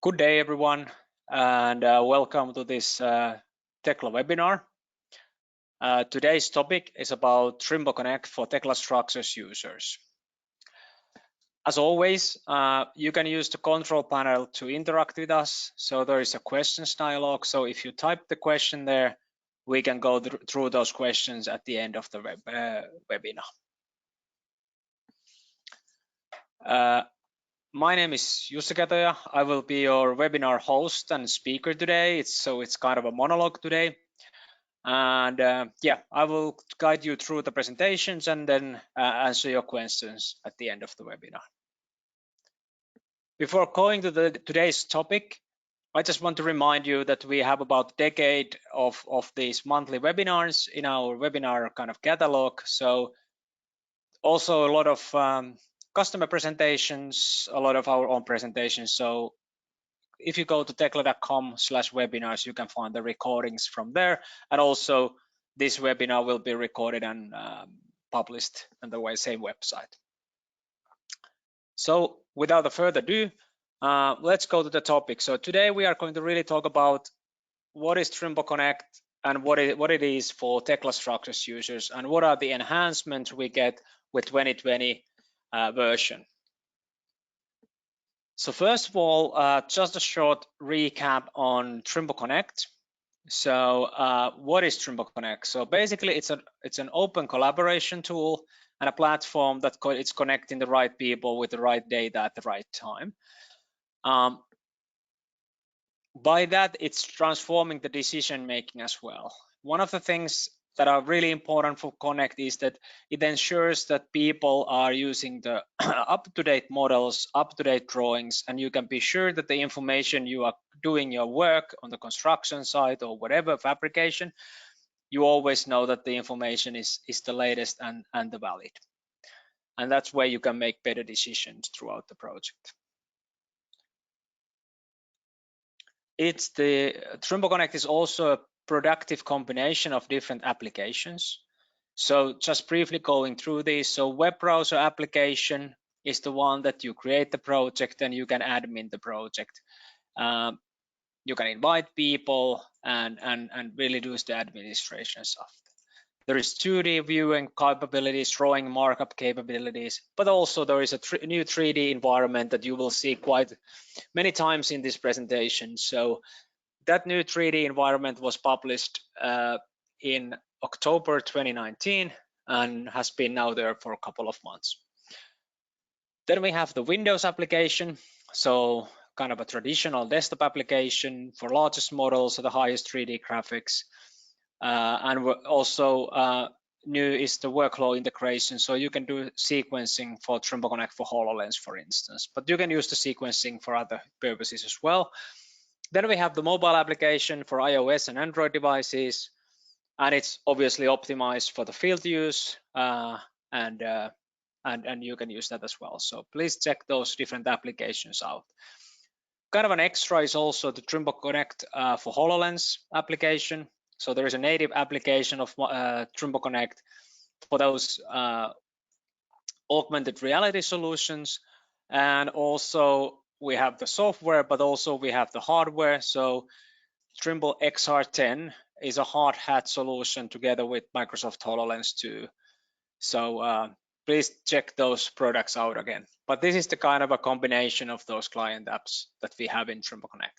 Good day, everyone, and welcome to this Tekla webinar. Today's topic is about Trimble Connect for Tekla Structures users. As always, you can use the control panel to interact with us. So there is a questions dialog. So if you type the question there, we can go through those questions at the end of the webinar. My name is Jussi Kätöjä. I will be your webinar host and speaker today. It's kind of a monologue today. And yeah, I will guide you through the presentations and then answer your questions at the end of the webinar. Before going to today's topic, I just want to remind you that we have about a decade of these monthly webinars in our webinar kind of catalog. So also a lot of customer presentations, a lot of our own presentations. So if you go to tekla.com/webinars, you can find the recordings from there. And also this webinar will be recorded and published on the same website. So without further ado, let's go to the topic. So today we are going to really talk about what is Trimble Connect and what it is for Tekla Structures users and what are the enhancements we get with 2020 version. So first of all, just a short recap on Trimble Connect. So what is Trimble Connect? So basically it's an open collaboration tool and a platform that it's connecting the right people with the right data at the right time. By that, it's transforming the decision making as well. One of the things that are really important for Connect is that it ensures that people are using the up-to-date models, up-to-date drawings, and you can be sure that the information you are doing your work on the construction site or whatever fabrication, you always know that the information is the latest and the valid. And that's where you can make better decisions throughout the project. Trimble Connect is also a productive combination of different applications. So just briefly going through these. So web browser application is the one that you create the project and you can admin the project. You can invite people and really do the administration stuff. There is 2D viewing capabilities, drawing markup capabilities, but also there is a new 3D environment that you will see quite many times in this presentation. So that new 3D environment was published in October 2019 and has been now there for a couple of months. Then we have the Windows application. So kind of a traditional desktop application for largest models, the highest 3D graphics. And also new is the workflow integration. So you can do sequencing for Trimble Connect for HoloLens, for instance, but you can use the sequencing for other purposes as well. Then we have the mobile application for iOS and Android devices, and it's obviously optimized for the field use, and you can use that as well. So please check those different applications out. Kind of an extra is also the Trimble Connect for HoloLens application. So there is a native application of Trimble Connect for those augmented reality solutions. And also we have the software, but also we have the hardware. So Trimble XR10 is a hard hat solution together with Microsoft HoloLens 2. So please check those products out again. But this is the kind of a combination of those client apps that we have in Trimble Connect.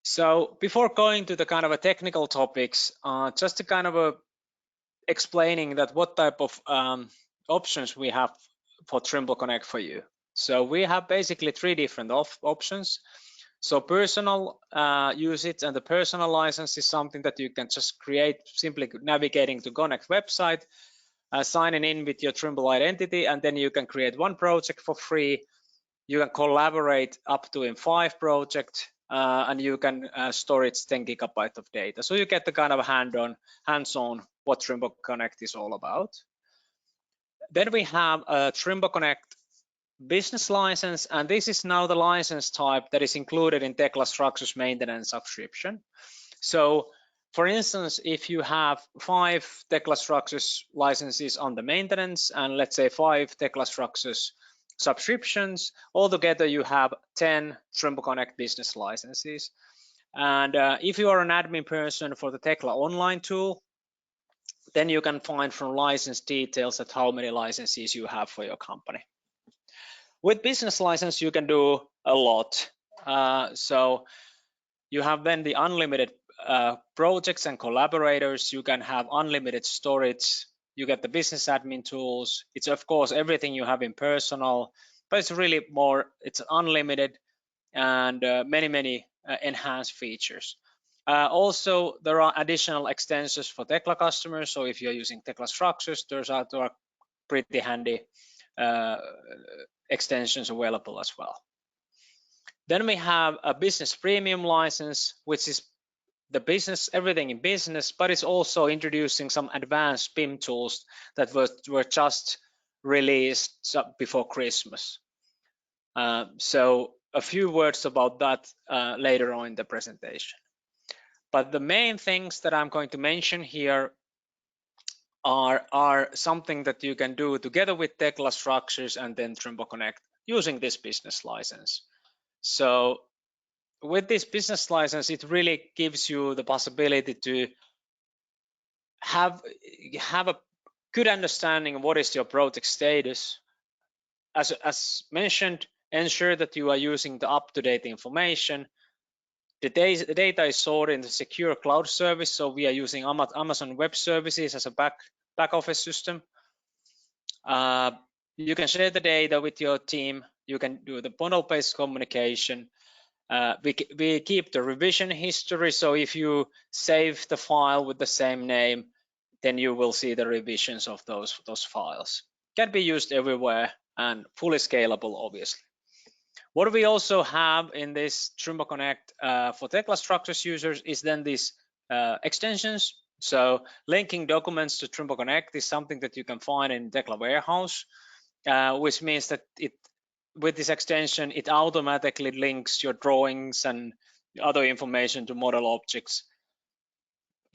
So before going to the kind of a technical topics, just to kind of explaining that what type of options we have for Trimble Connect for you. So we have basically 3 different options. So personal usage and the personal license is something that you can just create simply navigating to Connect website, signing in with your Trimble identity, and then you can create one project for free. You can collaborate up to in 5 projects, and you can store it 10 GB of data. So you get the kind of hands-on what Trimble Connect is all about. Then we have a Trimble Connect business license, and this is now the license type that is included in Tekla Structures maintenance subscription. So for instance, if you have 5 Tekla Structures licenses on the maintenance and let's say 5 Tekla Structures subscriptions. Altogether, you have 10 Trimble Connect business licenses. And if you are an admin person for the Tekla online tool, then you can find from license details at how many licenses you have for your company. With business license, you can do a lot. So you have then the unlimited projects and collaborators. You can have unlimited storage. You get the business admin tools. It's of course everything you have in personal, but it's really more, it's unlimited and many enhanced features. Also, there are additional extensions for Tekla customers. So if you're using Tekla structures, there are pretty handy extensions available as well. Then we have a business premium license, which is the business, everything in business, but it's also introducing some advanced BIM tools that were just released before Christmas. So a few words about that later on in the presentation. But the main things that I'm going to mention here are something that you can do together with Tekla structures and then Trimble Connect using this business license. So with this business license, it really gives you the possibility to have a good understanding of what is your project status. As mentioned, ensure that you are using the up-to-date information. The data is stored in the secure cloud service, so we are using Amazon Web Services as a back office system. You can share the data with your team. You can do the model-based communication. We keep the revision history, so if you save the file with the same name, then you will see the revisions of those files. Can be used everywhere and fully scalable, obviously. What we also have in this Trimble Connect for Tekla structures users is then these extensions. So linking documents to Trimble Connect is something that you can find in Tekla Warehouse, which means that with this extension, it automatically links your drawings and other information to model objects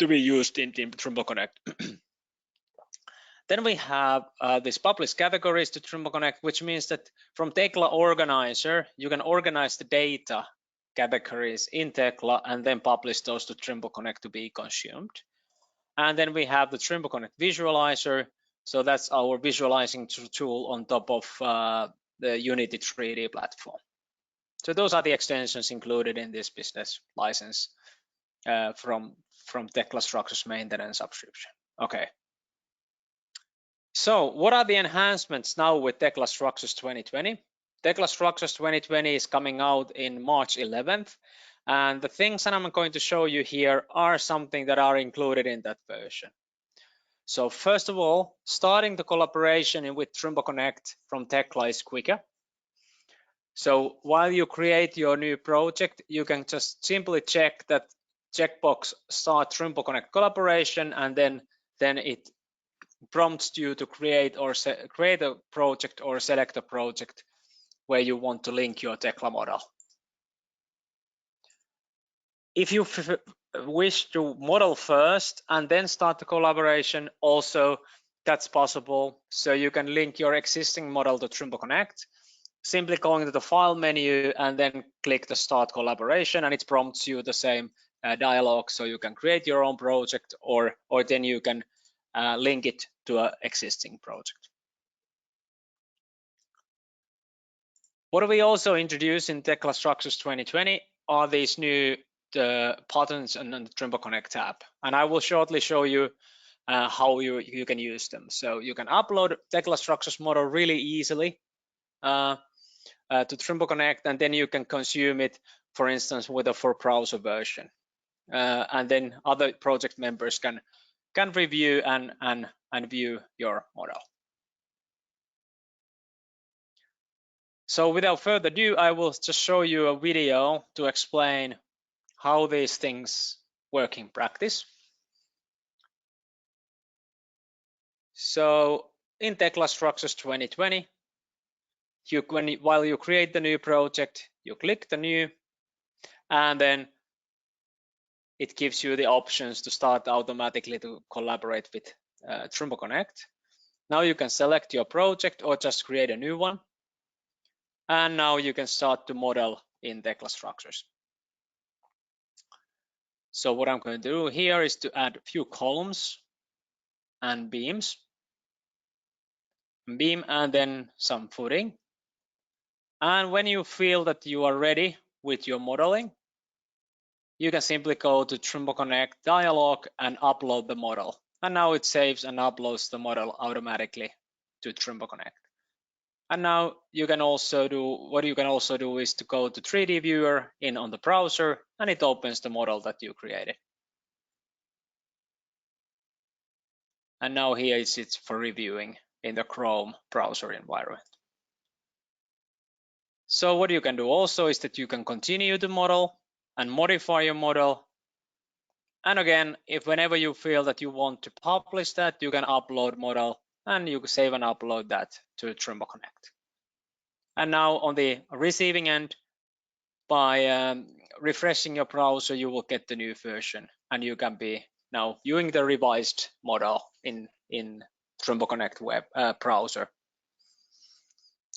to be used in Trimble Connect. Then we have these published categories to Trimble Connect, which means that from Tekla Organizer, you can organize the data categories in Tekla and then publish those to Trimble Connect to be consumed. And then we have the Trimble Connect Visualizer. So that's our visualizing tool on top of the Unity 3D platform. So those are the extensions included in this business license from Tekla Structures maintenance subscription. Okay. So what are the enhancements now with Tekla Structures 2020? Tekla Structures 2020 is coming out in March 11th. And the things that I'm going to show you here are something that are included in that version. So first of all, starting the collaboration with Trimble Connect from Tekla is quicker. So while you create your new project, you can just simply check that checkbox start Trimble Connect collaboration, and then it prompts you to create a project or select a project where you want to link your Tekla model. If you wish to model first and then start the collaboration, also that's possible. So you can link your existing model to Trimble Connect, simply going to the file menu and then click the start collaboration, and it prompts you the same dialog, so you can create your own project or then you can link it to an existing project. What we also introduced in Tekla Structures 2020 are these new buttons and the Trimble Connect tab, and I will shortly show you how you can use them. So you can upload Tekla Structures model really easily to Trimble Connect, and then you can consume it, for instance, with a for browser version, and then other project members can review and view your model. So without further ado, I will just show you a video to explain how these things work in practice. So in Tekla Structures 2020, while you create the new project, you click the new, and then it gives you the options to start automatically to collaborate with Trimble Connect. Now you can select your project or just create a new one. And now you can start to model in Tekla structures. So what I'm going to do here is to add a few columns and beams, beam and then some footing. And when you feel that you are ready with your modeling, you can simply go to Trimble Connect dialog and upload the model. And now it saves and uploads the model automatically to Trimble Connect. And now you can also do is to go to 3D viewer in on the browser, and it opens the model that you created. And now here it's for reviewing in the Chrome browser environment. So what you can do also is that you can continue the model and modify your model. And again, if whenever you feel that you want to publish that, you can upload model and you can save and upload that to Trimble Connect. And now on the receiving end, by refreshing your browser, you will get the new version, and you can be now viewing the revised model in Trimble Connect web browser.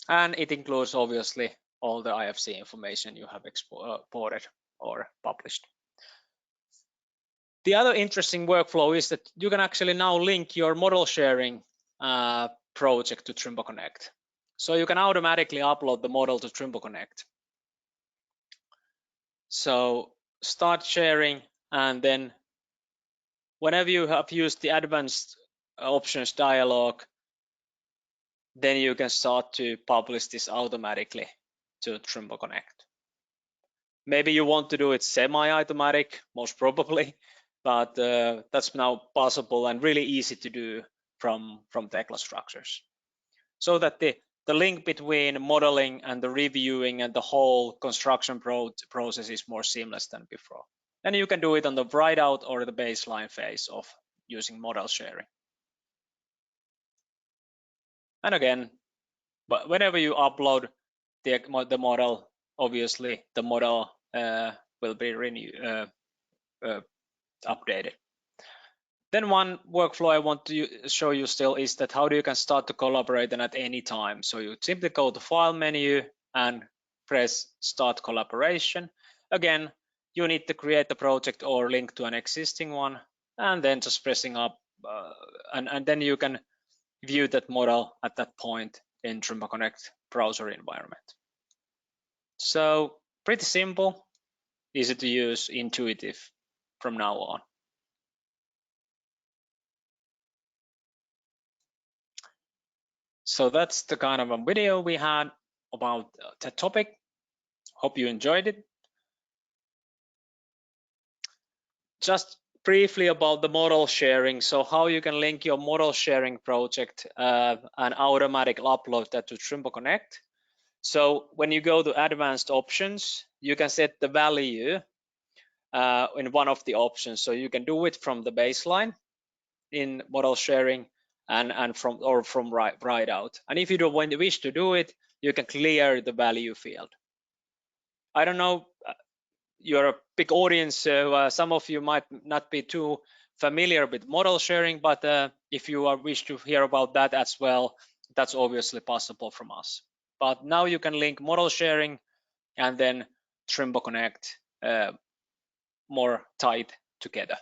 And it includes obviously all the IFC information you have exported or published. The other interesting workflow is that you can actually now link your model sharing project to Trimble Connect. So you can automatically upload the model to Trimble Connect. So start sharing, and then whenever you have used the advanced options dialog, then you can start to publish this automatically to Trimble Connect. Maybe you want to do it semi-automatic, most probably, but that's now possible and really easy to do from Tekla structures. So that the link between modeling and the reviewing and the whole construction process is more seamless than before. And you can do it on the write out or the baseline phase of using model sharing. And again, but whenever you upload the model, obviously the model will be updated. Then one workflow I want to show you still is that how you can start to collaborate and at any time. So you simply go to File menu and press Start Collaboration. Again, you need to create the project or link to an existing one, and then just pressing up, and then you can view that model at that point in Trimble Connect browser environment. So pretty simple, easy to use, intuitive from now on. So that's the kind of a video we had about the topic. Hope you enjoyed it. Just briefly about the model sharing. So how you can link your model sharing project and automatic upload that to Trimble Connect. So when you go to advanced options, you can set the value in one of the options. So you can do it from the baseline in model sharing and from write out. And if you don't wish to do it, you can clear the value field. I don't know, you're a big audience, so some of you might not be too familiar with model sharing, but if you wish to hear about that as well, that's obviously possible from us. But now you can link model sharing and then Trimble Connect more tight together.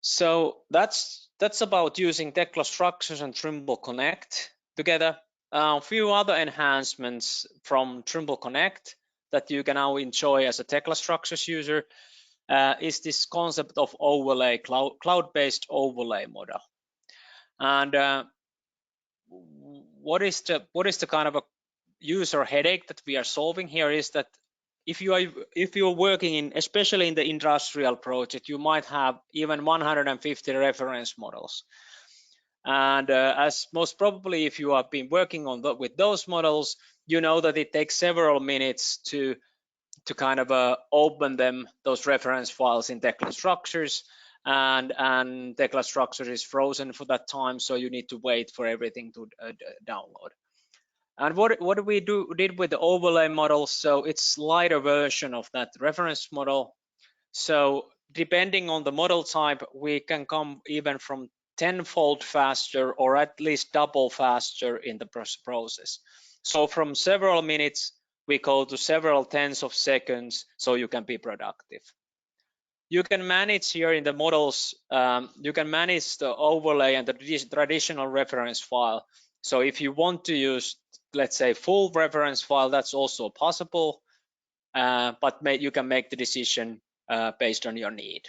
So that's about using Tekla structures and Trimble Connect together. A few other enhancements from Trimble Connect that you can now enjoy as a Tekla structures user is this concept of overlay, cloud-based overlay model. And what is the kind of a user headache that we are solving here is that if you're working in, especially in the industrial project, you might have even 150 reference models. And as most probably, if you have been working on with those models, you know that it takes several minutes to kind of open those reference files in Tekla structures, and Tekla structure is frozen for that time, so you need to wait for everything to download. And what we did with the overlay model, so it's lighter version of that reference model. So depending on the model type, we can come even from tenfold faster or at least double faster in the process. So from several minutes, we go to several tens of seconds so you can be productive. You can manage here in the models, you can manage the overlay and the traditional reference file. So if you want to use, let's say, full reference file, that's also possible, but you can make the decision based on your need.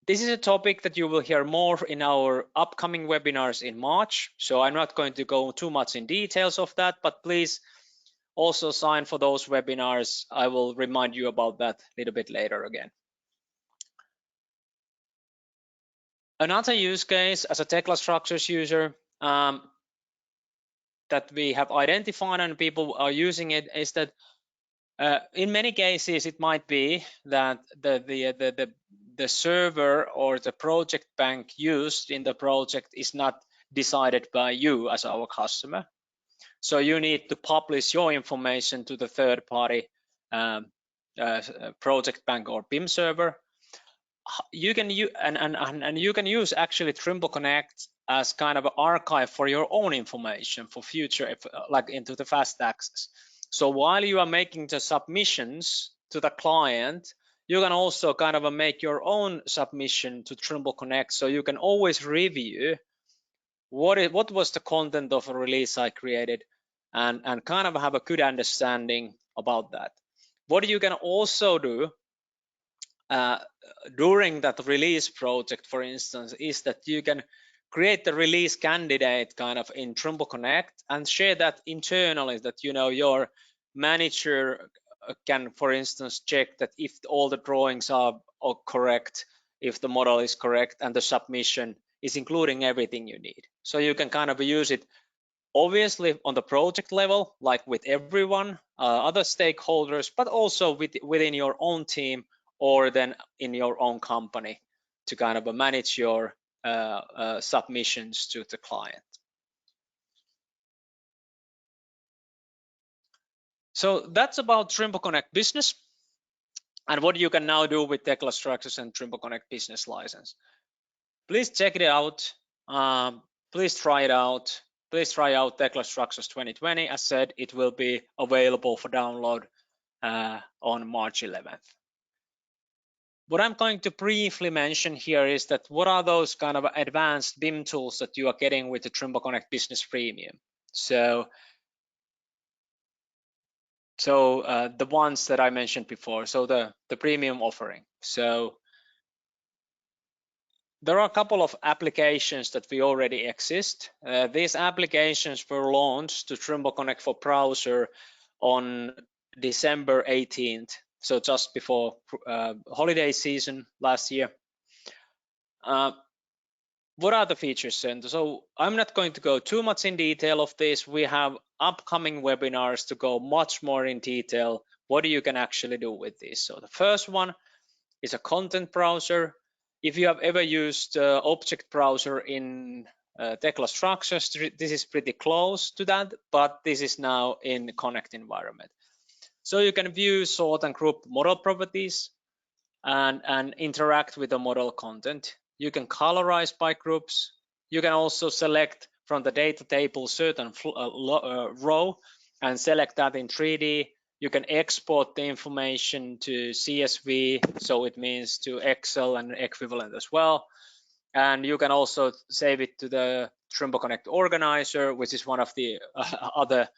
This is a topic that you will hear more in our upcoming webinars in March. So I'm not going to go too much in details of that, but please also sign for those webinars. I will remind you about that a little bit later again. Another use case as a Tekla structures user that we have identified and people are using it is that in many cases it might be that the server or the project bank used in the project is not decided by you as our customer. So you need to publish your information to the third party project bank or BIM server. You can use and you can use actually Trimble Connect as kind of an archive for your own information for future, like into the fast access. So while you are making the submissions to the client, you can also kind of make your own submission to Trimble Connect, so you can always review what was the content of a release I created and kind of have a good understanding about that. What you can also do during that release project, for instance, is that you can create the release candidate kind of in Trimble Connect and share that internally, that your manager can, for instance, check that if all the drawings are correct, if the model is correct, and the submission is including everything you need. So you can kind of use it obviously on the project level, like with everyone, other stakeholders, but also within your own team or then in your own company to kind of manage your submissions to the client. So that's about Trimble Connect Business and what you can now do with Tekla Structures and Trimble Connect Business License. Please check it out. Please try it out. Please try out Tekla Structures 2020. As said, it will be available for download on March 11th. What I'm going to briefly mention here is that what are those kind of advanced BIM tools that you are getting with the Trimble Connect Business Premium. So the ones that I mentioned before, so the premium offering. So there are a couple of applications that we already exist. These applications were launched to Trimble Connect for browser on December 18th, so just before holiday season last year. What are the features then? So I'm not going to go too much in detail of this. We have upcoming webinars to go much more in detail. What you can actually do with this? So the first one is a content browser. If you have ever used object browser in Tekla Structures, this is pretty close to that, but this is now in Connect environment. So you can view, sort, and group model properties and interact with the model content. You can colorize by groups. You can also select from the data table certain row and select that in 3D. You can export the information to CSV, so it means to Excel and equivalent as well. And you can also save it to the Trimble Connect organizer, which is one of the other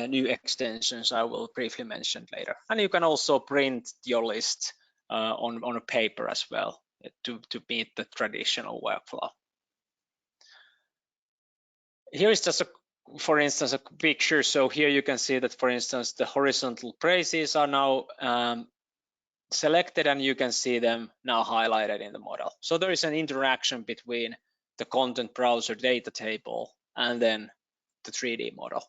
new extensions I will briefly mention later. And you can also print your list on a paper as well to meet the traditional workflow. Here is just for instance, a picture. So here you can see that, for instance, the horizontal braces are now selected and you can see them now highlighted in the model. So there is an interaction between the content browser data table and then the 3D model.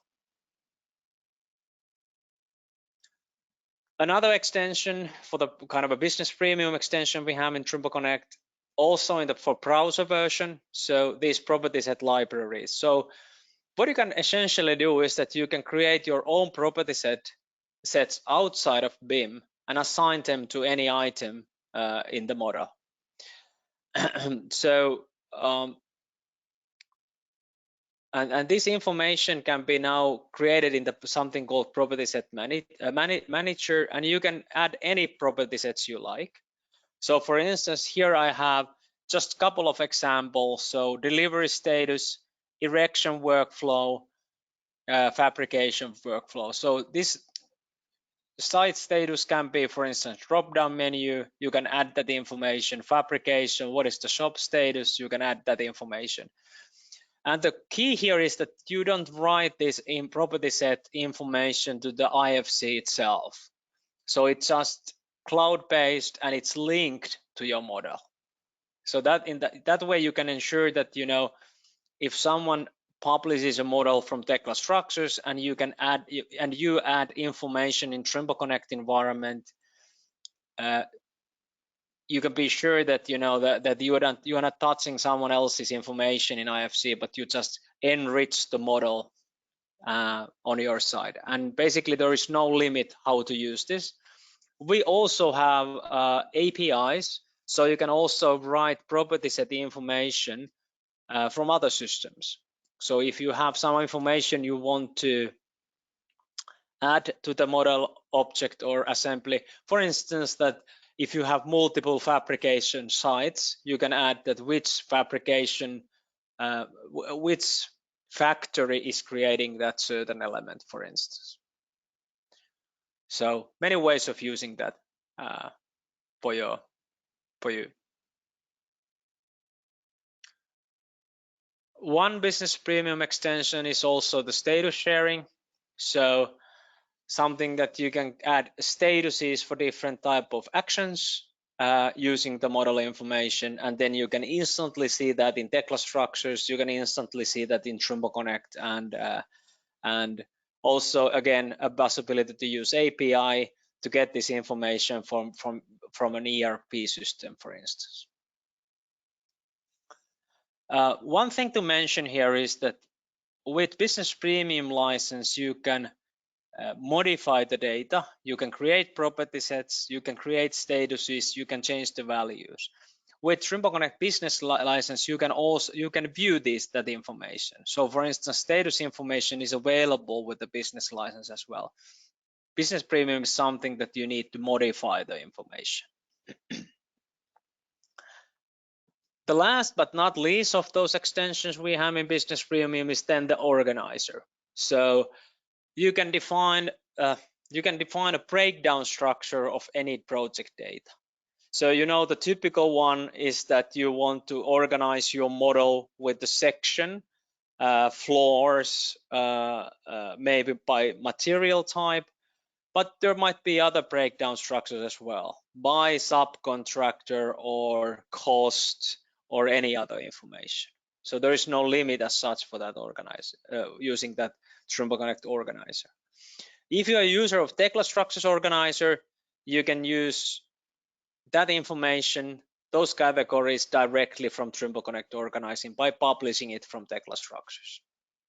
Another extension for the kind of a business premium extension we have in Trimble Connect, also in the for browser version. So these property set libraries. So what you can essentially do is that you can create your own property sets outside of BIM and assign them to any item in the model. So and this information can be now created in something called property set manager, and you can add any property sets you like. So for instance, here I have just a couple of examples. So delivery status, erection workflow, fabrication workflow. So this site status can be, for instance, drop-down menu. You can add that information. Fabrication, what is the shop status? You can add that information. And the key here is that you don't write this in property set information to the IFC itself. So it's just cloud-based and it's linked to your model. So that in that way you can ensure that, you know, if someone publishes a model from Tekla structures and you can add information in Trimble Connect environment, you can be sure that, you know, that you are not touching someone else's information in IFC, but you just enrich the model on your side. And basically there is no limit how to use this. We also have APIs, so you can also write property set information from other systems. So if you have some information you want to add to the model object or assembly, for instance, that if you have multiple fabrication sites, you can add that which fabrication, which factory is creating that certain element, for instance. So many ways of using that for you. One business premium extension is also the status sharing. So something that you can add statuses for different type of actions using the model information, and then you can instantly see that in Tekla structures. You can instantly see that in Trimble Connect, and also again a possibility to use API to get this information from an ERP system, for instance. One thing to mention here is that with business premium license, you can modify the data, you can create property sets, you can create statuses, you can change the values. With Trimble Connect business license, you can view that information. So for instance, status information is available with the business license as well. Business premium is something that you need to modify the information. The last but not least of those extensions we have in business premium is then the organizer. So you can define a breakdown structure of any project data. So, you know, the typical one is that you want to organize your model with the section, floors, maybe by material type, but there might be other breakdown structures as well, by subcontractor or cost or any other information. So there is no limit as such for that using that Trimble Connect organizer. If you're a user of Tekla Structures Organizer, you can use that information, those categories directly from Trimble Connect Organizing by publishing it from Tekla Structures.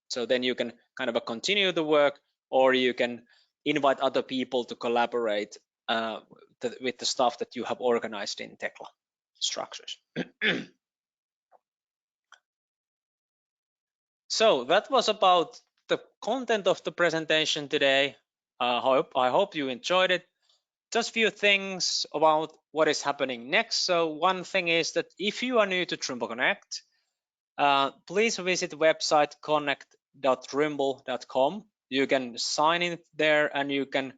So then you can kind of continue the work, or you can invite other people to collaborate with the stuff that you have organized in Tekla Structures. So that was about the content of the presentation today. I hope you enjoyed it. Just a few things about what is happening next. So one thing is that if you are new to Trimble Connect, please visit the website connect.trimble.com. You can sign in there, and you can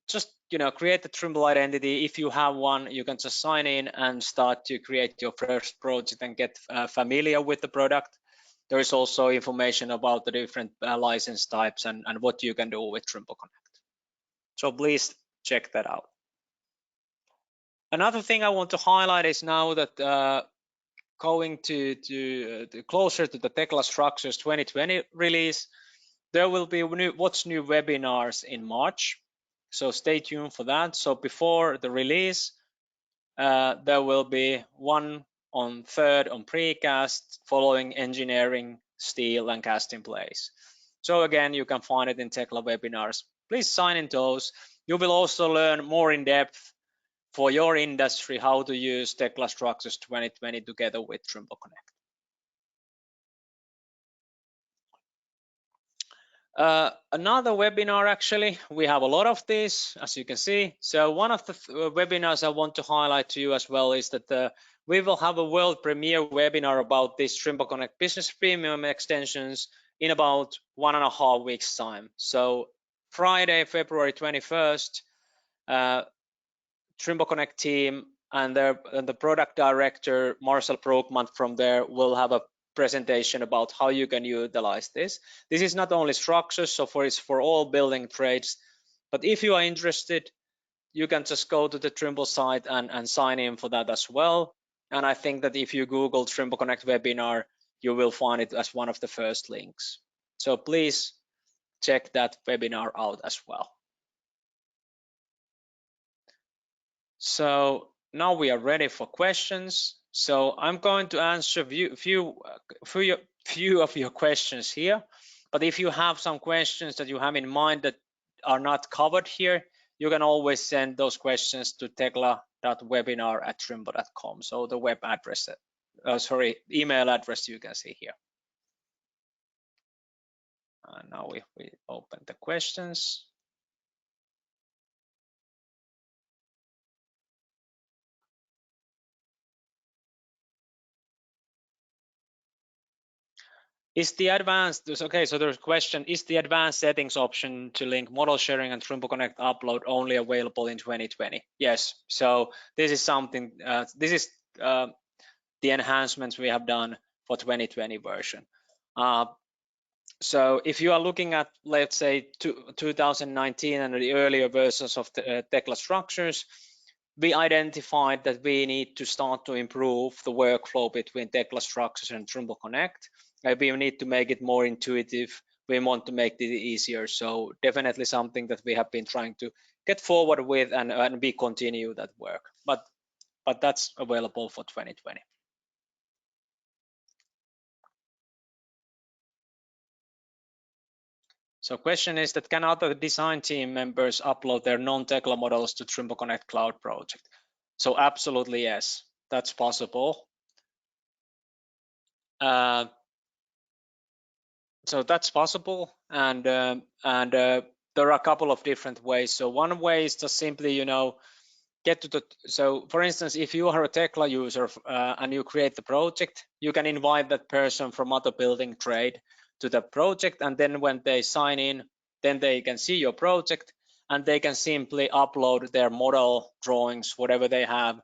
just create a Trimble identity. If you have one, you can just sign in and start to create your first project and get familiar with the product. There is also information about the different license types and what you can do with Trimble Connect. So please check that out. Another thing I want to highlight is now that going to closer to the Tekla Structures 2020 release, there will be what's new webinars in March. So stay tuned for that. So before the release, there will be one on 3rd on precast, following engineering, steel, and cast in place. So again, you can find it in Tekla webinars. Please sign in those. You will also learn more in depth for your industry how to use Tekla Structures 2020 together with Trimble Connect. Another webinar, actually, we have a lot of these, as you can see. So one of the webinars I want to highlight to you as well is that we will have a world premiere webinar about these Trimble Connect Business Premium extensions in about 1.5 weeks time. So Friday, February 21st, Trimble Connect team and the product director, Marcel Brookman from there, will have a presentation about how you can utilize this. This is not only structures, so it's for all building trades, but if you are interested, you can just go to the Trimble site and sign in for that as well. And I think that if you Google Trimble Connect webinar, you will find it as one of the first links. So please check that webinar out as well. So now we are ready for questions. So I'm going to answer few of your questions here. But if you have some questions that you have in mind that are not covered here, you can always send those questions to tekla.webinar@trimble.com. So the web address, email address you can see here. Now if we open the questions. Is the advanced, okay, so there's a question, is the advanced settings option to link model sharing and Trimble Connect upload only available in 2020? Yes, so this is something, this is the enhancements we have done for 2020 version. So if you are looking at, let's say, 2019 and the earlier versions of the Tekla structures, we identified that we need to start to improve the workflow between Tekla structures and Trimble Connect. We need to make it more intuitive. We want to make it easier. So definitely something that we have been trying to get forward with, and we continue that work. But that's available for 2020. So question is that can other design team members upload their non-Tekla models to Trimble Connect Cloud project? So absolutely yes, that's possible. So that's possible, and there are a couple of different ways. So one way is just simply, get to the, so for instance, if you are a Tekla user and you create the project, you can invite that person from other building trade to the project, and then when they sign in, then they can see your project and they can simply upload their model drawings, whatever they have,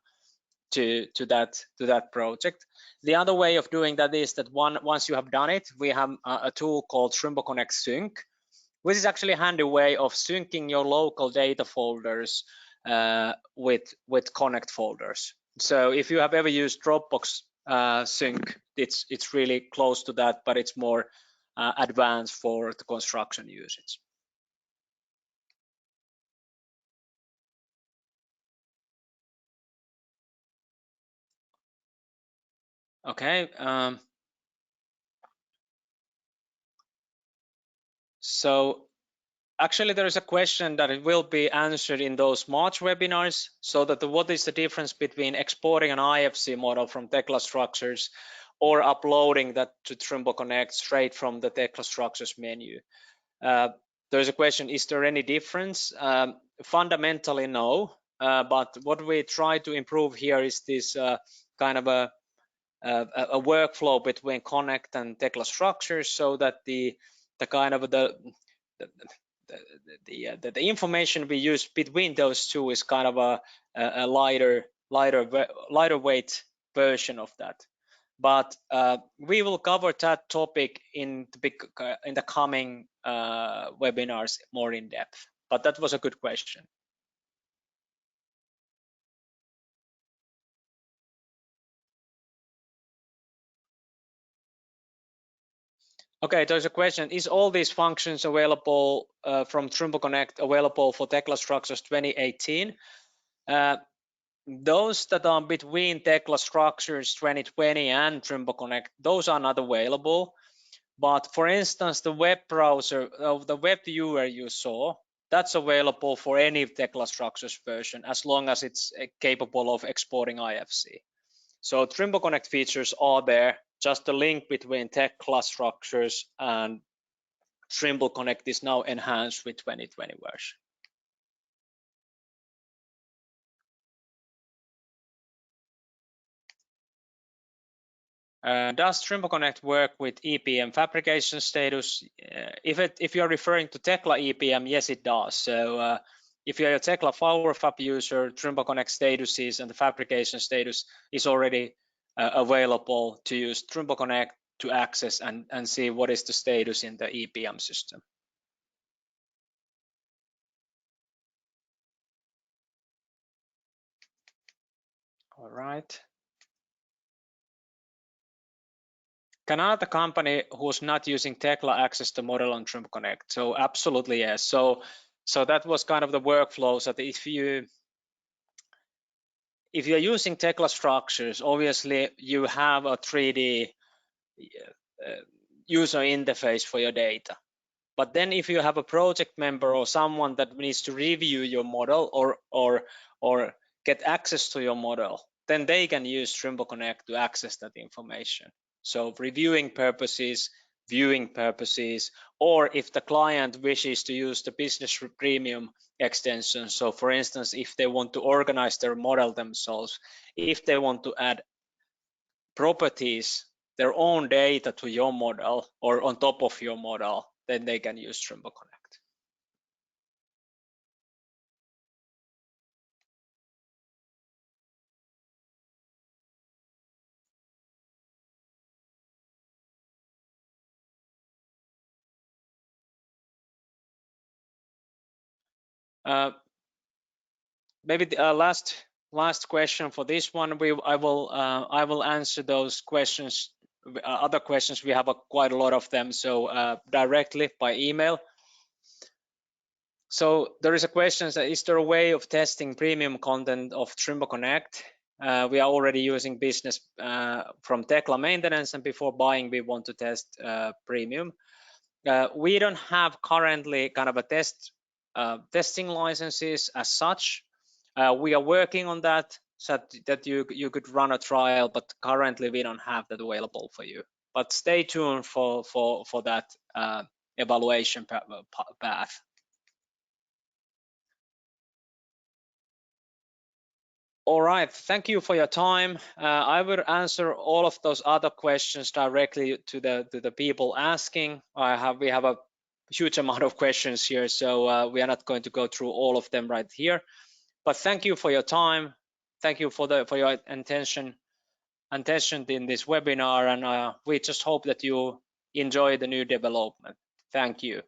to that project. The other way of doing that is that once you have done it, we have a tool called Trimble Connect Sync, which is actually a handy way of syncing your local data folders with Connect folders. So if you have ever used Dropbox Sync, it's really close to that, but it's more advanced for the construction usage. Okay. So actually, there is a question that it will be answered in those March webinars. So that what is the difference between exporting an IFC model from Tekla structures or uploading that to Trimble Connect straight from the Tekla structures menu? There's a question, is there any difference? Fundamentally, no. But what we try to improve here is this kind of a workflow between Connect and Tekla structures, so that the kind of the information we use between those two is kind of a lighter weight version of that. But we will cover that topic in the coming webinars more in depth. But that was a good question. Okay, there's a question, is all these functions available from Trimble Connect available for Tekla Structures 2018? Those that are between Tekla Structures 2020 and Trimble Connect, those are not available. But for instance, the web browser, the web viewer you saw, that's available for any Tekla structures version as long as it's capable of exporting IFC. So Trimble Connect features are there. Just the link between Tekla structures and Trimble Connect is now enhanced with 2020 version. Does Trimble Connect work with EPM fabrication status? If you're referring to Tekla EPM, yes, it does. So if you're a Tekla PowerFab user, Trimble Connect statuses and the fabrication status is already available to use Trimble Connect to access and see what is the status in the EPM system. All right. Can another company who's not using Tekla access the model on Trimble Connect? So absolutely yes. So that was kind of the workflow. So that if you're using Tekla structures, obviously you have a 3D user interface for your data. But then if you have a project member or someone that needs to review your model or get access to your model, then they can use Trimble Connect to access that information. So reviewing purposes, viewing purposes, or if the client wishes to use the business premium extension. So for instance, if they want to organize their model themselves, if they want to add properties, their own data to your model or on top of your model, then they can use Trimble Connect. Maybe the last question for this one. I will answer those questions. Other questions, we have quite a lot of them. So directly by email. So there is a question: is there a way of testing premium content of Trimble Connect? We are already using business from Tekla maintenance, and before buying, we want to test premium. We don't have currently kind of a testing licenses as such. We are working on that so that you could run a trial, but currently we don't have that available for you. But stay tuned for that evaluation path. All right, thank you for your time. I will answer all of those other questions directly to the people asking. We have a huge amount of questions here, so we are not going to go through all of them right here. But thank you for your time. Thank you for your attention in this webinar, and we just hope that you enjoy the new development. Thank you.